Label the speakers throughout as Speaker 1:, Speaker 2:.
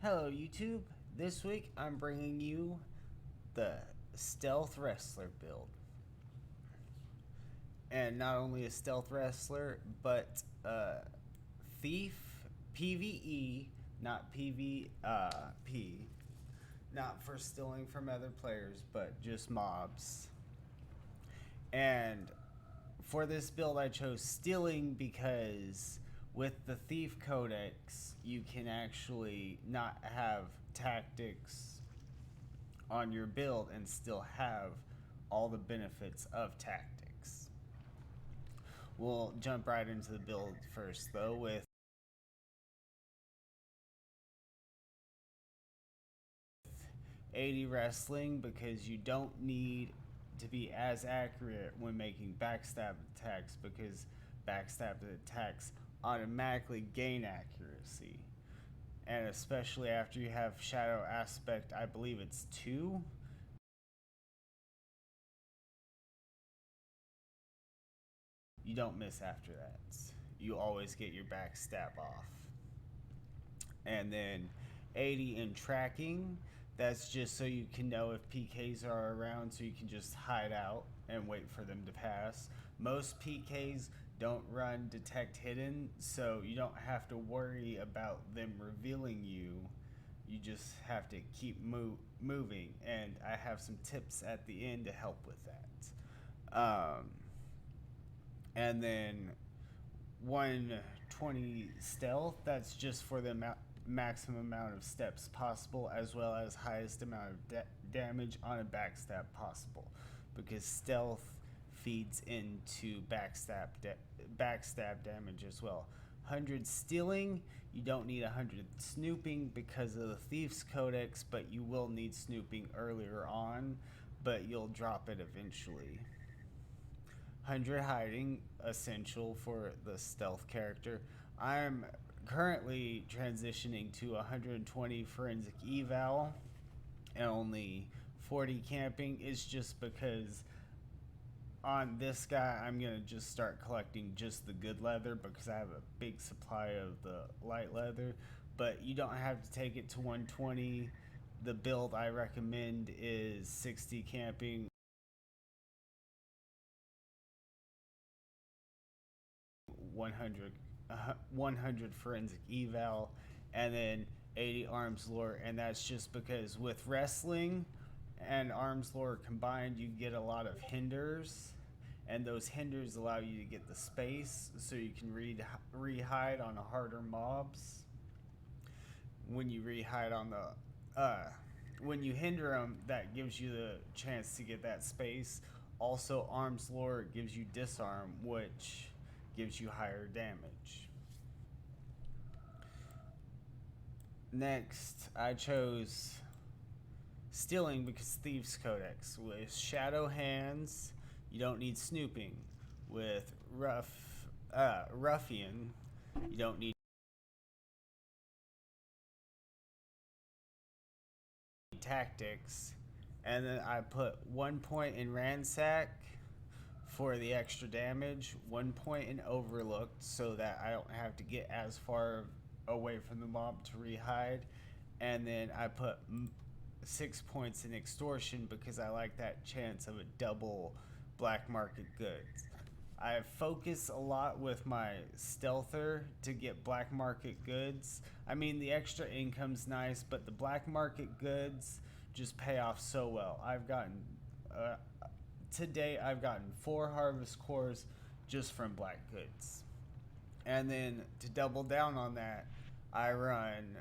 Speaker 1: Hello YouTube, this week I'm bringing you the Stealth Wrestler build. And not only a Stealth Wrestler, but Thief PvE, not PvP. Not for stealing from other players, but just mobs. And for this build I chose stealing because with the Thief codex you can actually not have tactics on your build and still have all the benefits of tactics. We'll jump right into the build first though with 80 wrestling because you don't need to be as accurate when making backstab attacks because backstab attacks automatically gain accuracy. And especially after you have shadow aspect, I believe it's 2. You don't miss after that. You always get your backstab off. And then 80 in tracking, that's just so you can know if PKs are around so you can just hide out and wait for them to pass. Most PKs don't run detect hidden, so you don't have to worry about them revealing you. You just have to keep moving, and I have some tips at the end to help with that. And then 120 stealth, that's just for the maximum amount of steps possible as well as highest amount of damage on a backstab possible, because stealth feeds into backstab damage as well. 100 stealing, you don't need 100 snooping because of the Thief's Codex, but you will need snooping earlier on, but you'll drop it eventually. 100 hiding, essential for the stealth character. I'm currently transitioning to 120 forensic eval and only 40 camping. Is just because on this guy I'm gonna just start collecting just the good leather because I have a big supply of the light leather, but you don't have to take it to 120. The build I recommend is 60 camping, 100 100 forensic eval, and then 80 arms lore. And that's just because with wrestling and arms lore combined you get a lot of hinders, and those hinders allow you to get the space so you can re-hide on the harder mobs. When you re-hide on the when you hinder them, that gives you the chance to get that space. Also, arms lore gives you disarm, which gives you higher damage. Next, I chose stealing because Thieves Codex. With Shadow Hands, you don't need snooping. With Ruffian, you don't need tactics. And then I put 1 point in Ransack for the extra damage, 1 point in Overlooked so that I don't have to get as far away from the mob to re-hide. And then I put 6 points in Extortion because I like that chance of a double black market goods. I focus a lot with my stealther to get black market goods. I mean, the extra income's nice, but the black market goods just pay off so well. Today I've gotten 4 harvest cores just from black goods. And then to double down on that, I run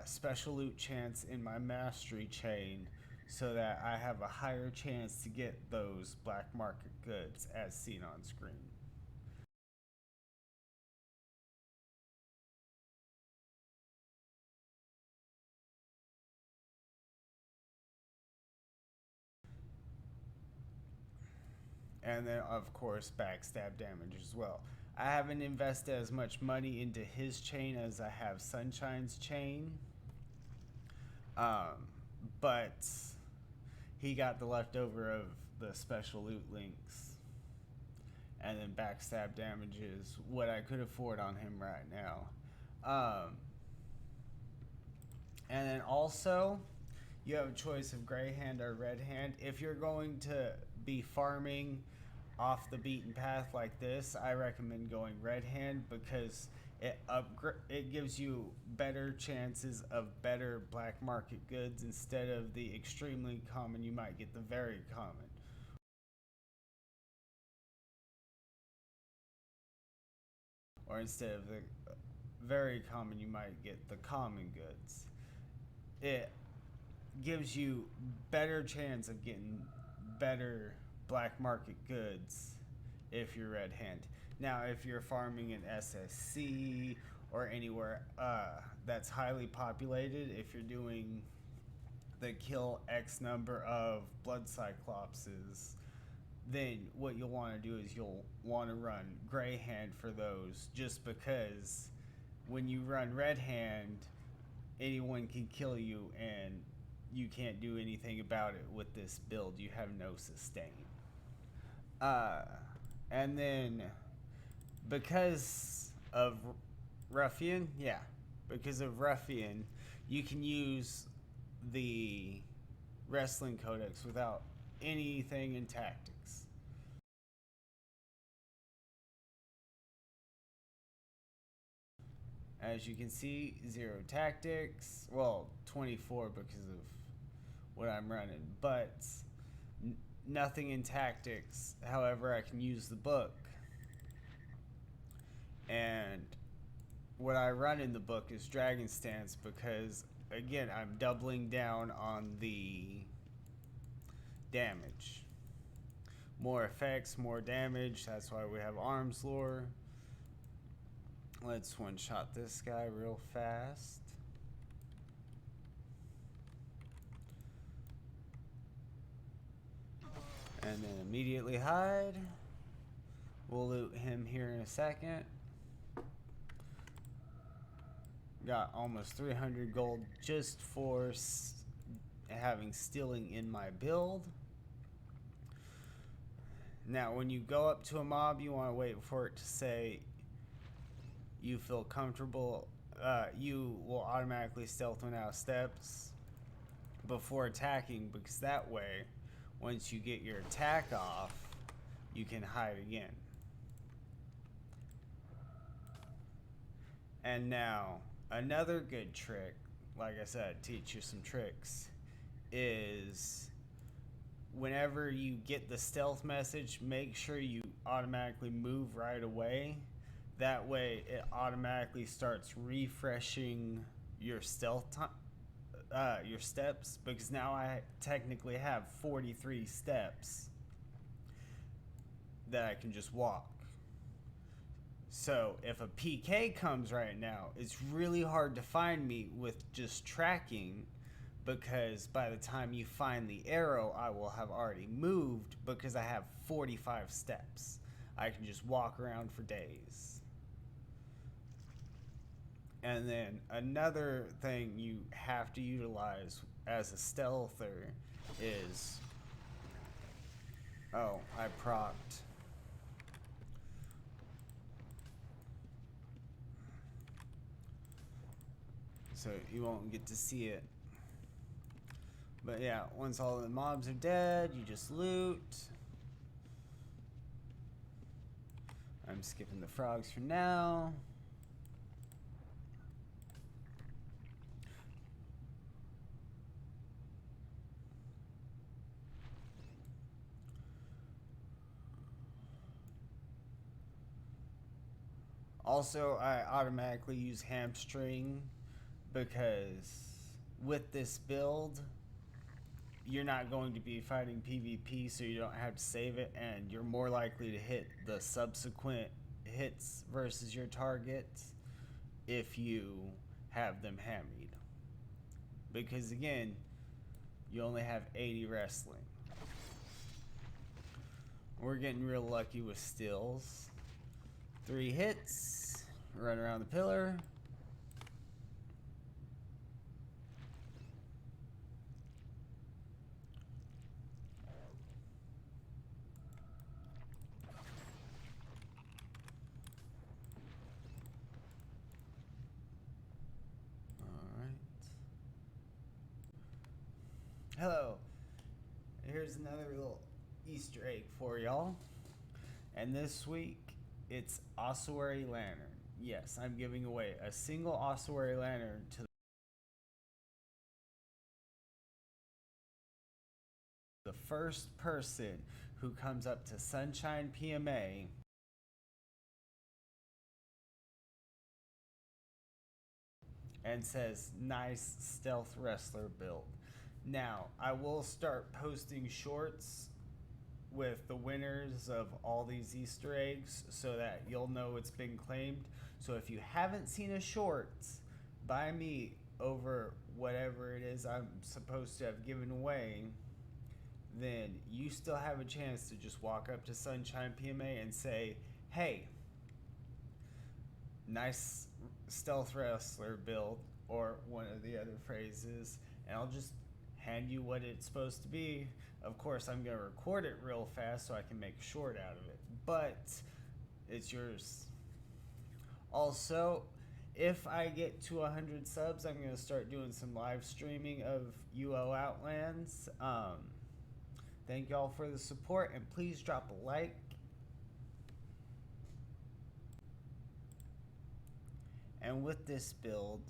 Speaker 1: special loot chance in my mastery chain so that I have a higher chance to get those black market goods as seen on screen. And then, of course, backstab damage as well. I haven't invested as much money into his chain as I have Sunshine's chain, um, but he got the leftover of the special loot links, and then backstab damage is what I could afford on him right now. Um, And then also, you have a choice of gray hand or red hand. If you're going to be farming off the beaten path like this, I recommend going red hand because it gives you better chances of better black market goods instead of the extremely common you might get the very common. Or instead of the very common you might get the common goods. It gives you better chance of getting better black market goods if you're red hand. Now, if you're farming in SSC or anywhere that's highly populated, if you're doing the kill X number of blood cyclopses, then what you'll want to do is you'll want to run gray hand for those, just because when you run red hand, anyone can kill you and you can't do anything about it with this build. You have no sustain. And then because of Ruffian, because of Ruffian, you can use the wrestling codex without anything in tactics. As you can see, 0 tactics. Well, 24 because of what I'm running, but nothing in tactics. However, I can use the book. And what I run in the book is Dragon Stance because, again, I'm doubling down on the damage. More effects, more damage. That's why we have Arms Lore. Let's one-shot this guy real fast. And then immediately hide. We'll loot him here in a second. Got almost 300 gold just for having stealing in my build. Now, when you go up to a mob, you want to wait for it to say you feel comfortable. You will automatically stealth one out steps before attacking, because that way, once you get your attack off, you can hide again. And now, another good trick, like I said, teach you some tricks, is whenever you get the stealth message, make sure you automatically move right away. That way, it automatically starts refreshing your stealth time. Your steps, because now I technically have 43 steps that I can just walk. So if a PK comes right now, it's really hard to find me with just tracking, because by the time you find the arrow, I will have already moved because I have 45 steps. I can just walk around for days. And then another thing you have to utilize as a stealther is, oh, I procced. So you won't get to see it. But yeah, once all the mobs are dead, you just loot. I'm skipping the frogs for now. Also, I automatically use hamstring because with this build, you're not going to be fighting PvP, so you don't have to save it, and you're more likely to hit the subsequent hits versus your targets if you have them hammied. Because again, you only have 80 wrestling. We're getting real lucky with stills. 3 hits, run around the pillar. Alright. Hello, here's another little Easter egg for y'all. And this week, it's Ossuary Lantern. Yes, I'm giving away a single Ossuary Lantern to the first person who comes up to Sunshine PMA and says, "Nice stealth wrestler build." Now, I will start posting shorts with the winners of all these Easter eggs so that you'll know it's been claimed. So if you haven't seen a shorts by me over whatever it is I'm supposed to have given away, then you still have a chance to just walk up to Sunshine PMA and say, "Hey, nice stealth wrestler build," or one of the other phrases, and I'll just hand you what it's supposed to be. Of course, I'm going to record it real fast so I can make a short out of it, but it's yours. Also, if I get to 100 subs, I'm going to start doing some live streaming of UO Outlands. Thank y'all for the support, and please drop a like. And with this build,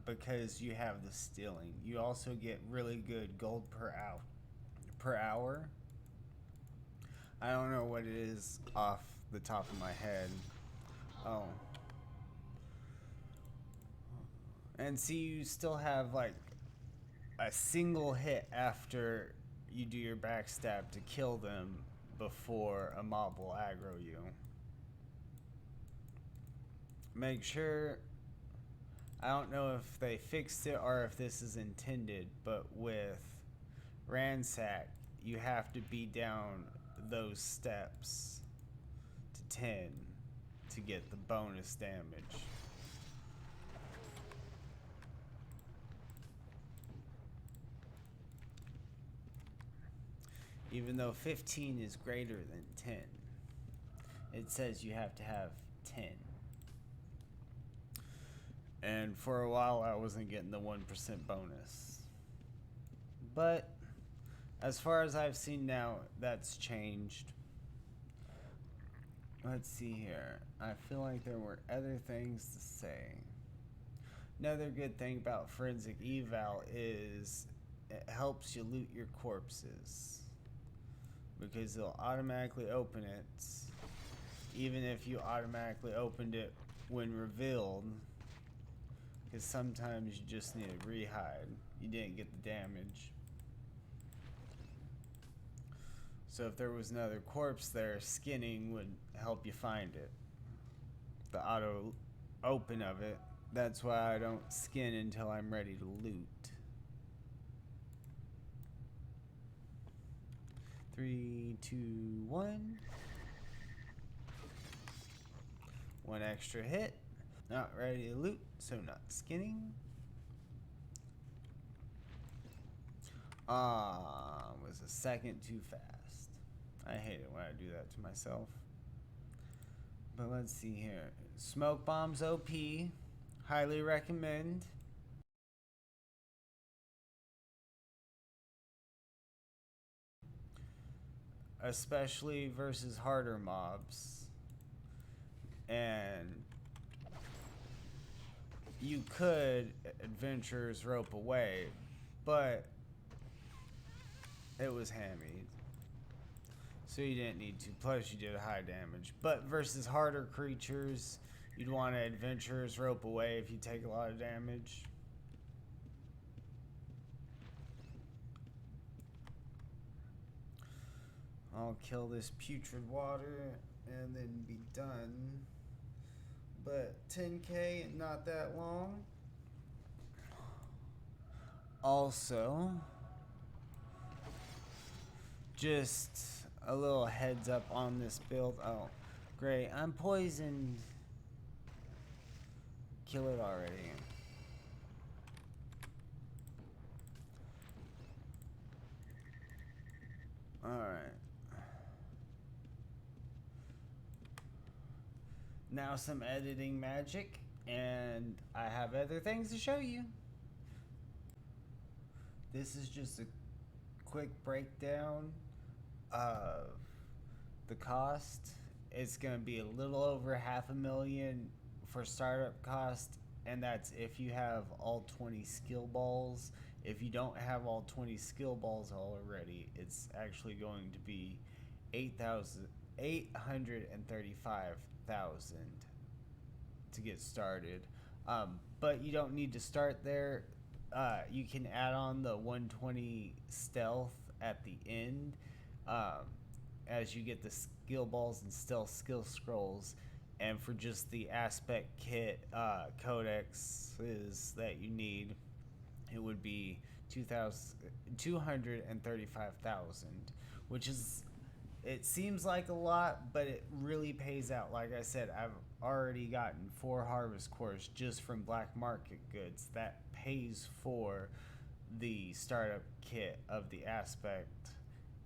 Speaker 1: because you have the stealing, you also get really good gold per hour. I don't know what it is off the top of my head. Oh. And see, you still have like a single hit after you do your backstab to kill them before a mob will aggro you. Make sure, I don't know if they fixed it or if this is intended, but with Ransack, you have to be down those steps to 10 to get the bonus damage. Even though 15 is greater than 10, it says you have to have 10. And for a while, I wasn't getting the 1% bonus. But as far as I've seen now, that's changed. Let's see here. I feel like there were other things to say. Another good thing about Forensic Eval is it helps you loot your corpses, because it'll automatically open it even if you automatically opened it when revealed, because sometimes you just need a rehide. You didn't get the damage. So if there was another corpse there, skinning would help you find it. The auto open of it. That's why I don't skin until I'm ready to loot. 3, 2, 1. One extra hit. Not ready to loot, so not skinning. Was a second too fast. I hate it when I do that to myself. But let's see here. Smoke bombs OP. Highly recommend. Especially versus harder mobs. And you could adventurer's rope away, but it was hammied, so you didn't need to. Plus you did a high damage. But versus harder creatures, you'd want to adventurer's rope away if you take a lot of damage. I'll kill this putrid water and then be done. But 10k, not that long. Also, just a little heads up on this build. Oh, great. I'm poisoned. Kill it already. Alright. Now some editing magic, and I have other things to show you. This is just a quick breakdown of the cost. It's going to be a little over $500,000 for startup cost, and that's if you have all 20 skill balls. If you don't have all 20 skill balls already, it's actually going to be 835,000 to get started. But you don't need to start there. You can add on the 120 stealth at the end, as you get the skill balls and stealth skill scrolls. And for just the aspect kit codexes that you need, it would be 235,000, which is, it seems like a lot, but it really pays out. Like I said, I've already gotten 4 harvest cores just from black market goods. That pays for the startup kit of the aspect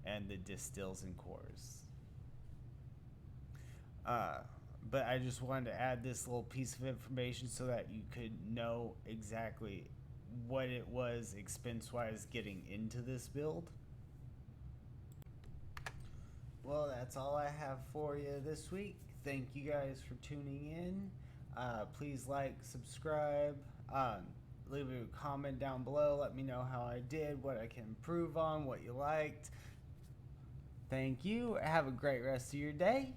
Speaker 1: and the distills and cores. But I just wanted to add this little piece of information so that you could know exactly what it was expense-wise getting into this build. Well, that's all I have for you this week. Thank you guys for tuning in. Please like, subscribe, leave a comment down below. Let me know how I did, what I can improve on, what you liked. Thank you. Have a great rest of your day.